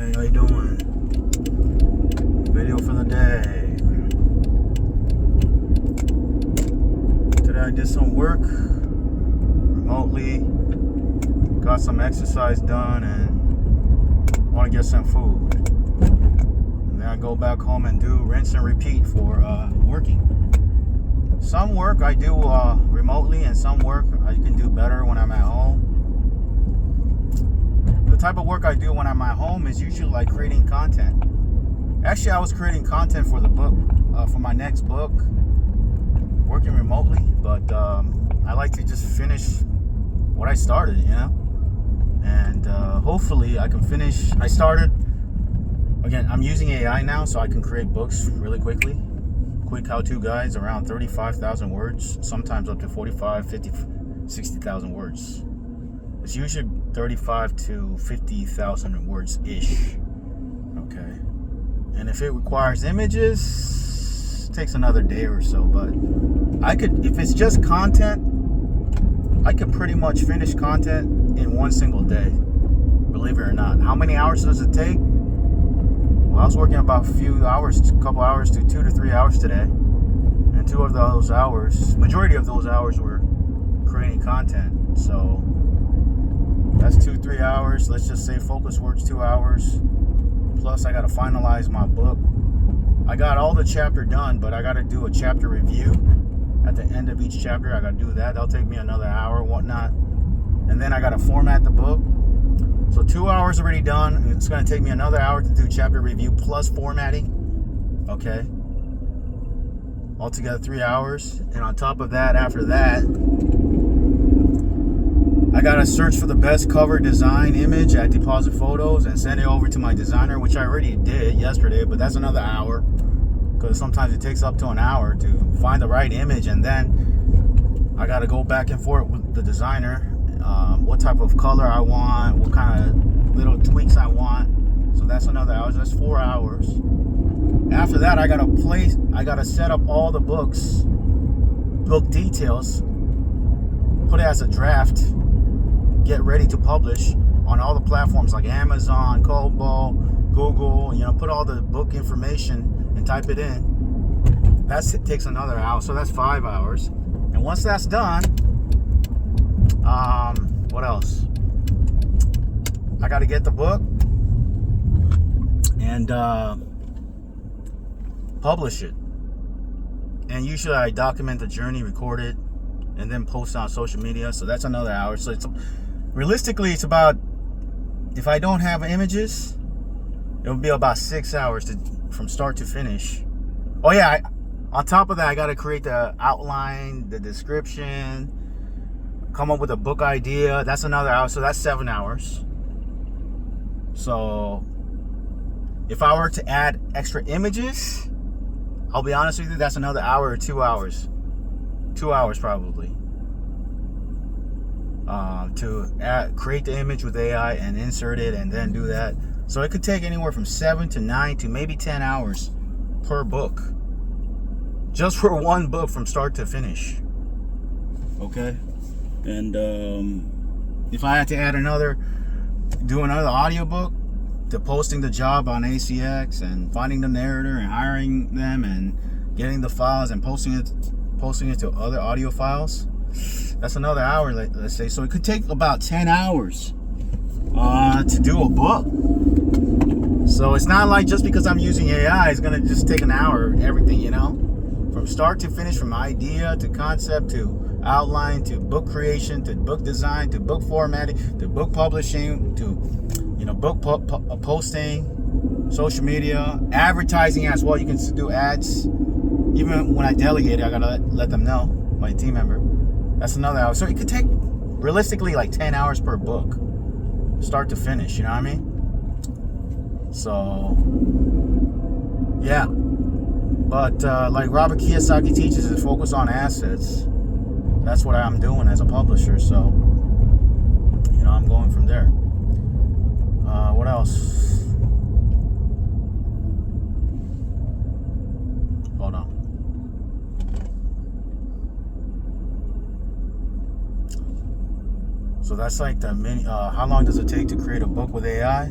Hey, how you doing? Video for the day. Today I did some work remotely, got some exercise done, and want to get some food. And then I go back home and do rinse and repeat for working. Some work I do remotely, and some work I can do better when I'm at home. The type of work I do when I'm at home is usually like creating content. Actually, I was creating content for the book, for my next book, working remotely, but I like to just finish what I started, and hopefully I can finish. I'm using AI now, so I can create books really quickly. Quick how-to guides around 35,000 words, sometimes up to 45, 50, 60,000 words. It's usually 35 to 50,000 words-ish, okay? And if it requires images, it takes another day or so, but if it's just content, I could pretty much finish content in one single day, believe it or not. How many hours does it take? Well, I was working about a couple hours to 2 to 3 hours today, and majority of those hours were creating content, so that's 2-3 hours. Let's just say focus works 2 hours. Plus, I got to finalize my book. I got all the chapter done, but I got to do a chapter review at the end of each chapter. I got to do that. That'll take me another hour, whatnot. And then I got to format the book. So 2 hours already done. It's going to take me another hour to do chapter review plus formatting. Okay. Altogether 3 hours. And on top of that, after that, I gotta search for the best cover design image at Deposit Photos and send it over to my designer, which I already did yesterday, but that's another hour, because sometimes it takes up to an hour to find the right image, and then I gotta go back and forth with the designer, what type of color I want, what kind of little tweaks I want. So that's another hour. That's 4 hours. After that, I gotta set up all the book details, put it as a draft, get ready to publish on all the platforms like Amazon, Kobo, Google, put all the book information and type it in. It takes another hour, so that's 5 hours. And once that's done, what else? I got to get the book and publish it. And usually I document the journey, record it, and then post on social media. So that's another hour. So realistically, it's about, if I don't have images, it'll be about 6 hours from start to finish. Oh yeah, on top of that, I got to create the outline, the description, come up with a book idea. That's another hour, so that's 7 hours. So if I were to add extra images, I'll be honest with you, that's another hour or 2 hours. 2 hours probably. To create the image with AI and insert it and then do that. So it could take anywhere from 7 to 9 to maybe 10 hours per book. Just for one book from start to finish. Okay? And if I had to add do another audiobook, to posting the job on ACX and finding the narrator and hiring them and getting the files and posting it to other audio files, that's another hour, let's say. So it could take about 10 hours to do a book. So it's not like just because I'm using AI, it's gonna just take an hour, everything, from start to finish, from idea to concept to outline to book creation to book design to book formatting to book publishing to book posting, social media, advertising as well. You can do ads. Even when I delegate it, I gotta let them know, my team member. That's another hour. So it could take realistically like 10 hours per book, start to finish, you know what I mean? So yeah. But like Robert Kiyosaki teaches, is focus on assets. That's what I'm doing as a publisher. So I'm going from there. What else? Hold on. So that's like the mini. How long does it take to create a book with AI?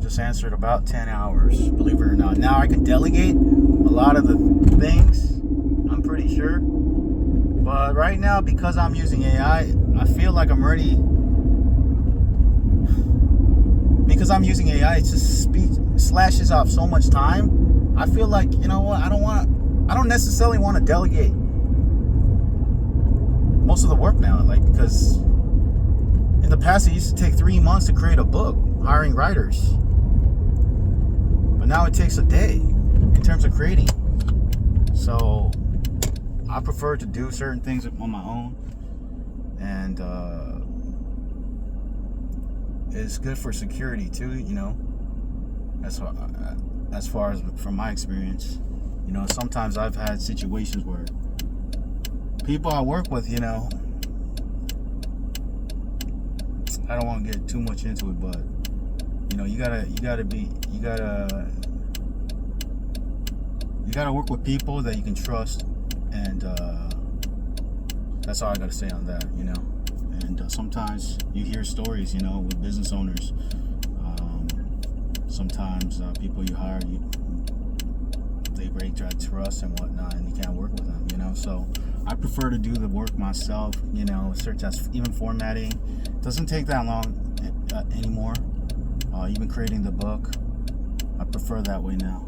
just answered about 10 hours, believe it or not. Now I can delegate a lot of the things, I'm pretty sure. But right now, because I'm using AI, I feel like I'm ready. Because I'm using AI, it just slashes off so much time. I feel like, you know what, I don't necessarily want to delegate most of the work now. Like, because in the past, it used to take 3 months to create a book, hiring writers. But now it takes a day in terms of creating. So I prefer to do certain things on my own. And it's good for security too, you know, as far as from my experience. You know, sometimes I've had situations where people I work with, you know, I don't want to get too much into it, but you know, you gotta work with people that you can trust, and that's all I gotta say on that, you know. And sometimes you hear stories, you know, with business owners. Sometimes people you hire, they break that trust and whatnot, and you can't work with them, you know. So I prefer to do the work myself, you know, such as even formatting. Doesn't take that long anymore. Even creating the book, I prefer that way now.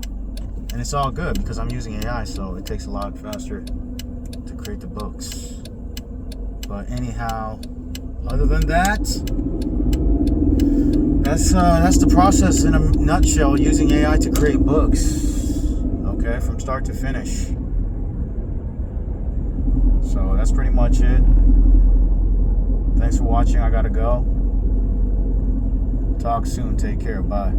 And it's all good because I'm using AI, so it takes a lot faster to create the books. But anyhow, other than that, that's the process in a nutshell, using AI to create books. Okay, from start to finish. So that's pretty much it. Thanks for watching. I gotta go. Talk soon. Take care. Bye.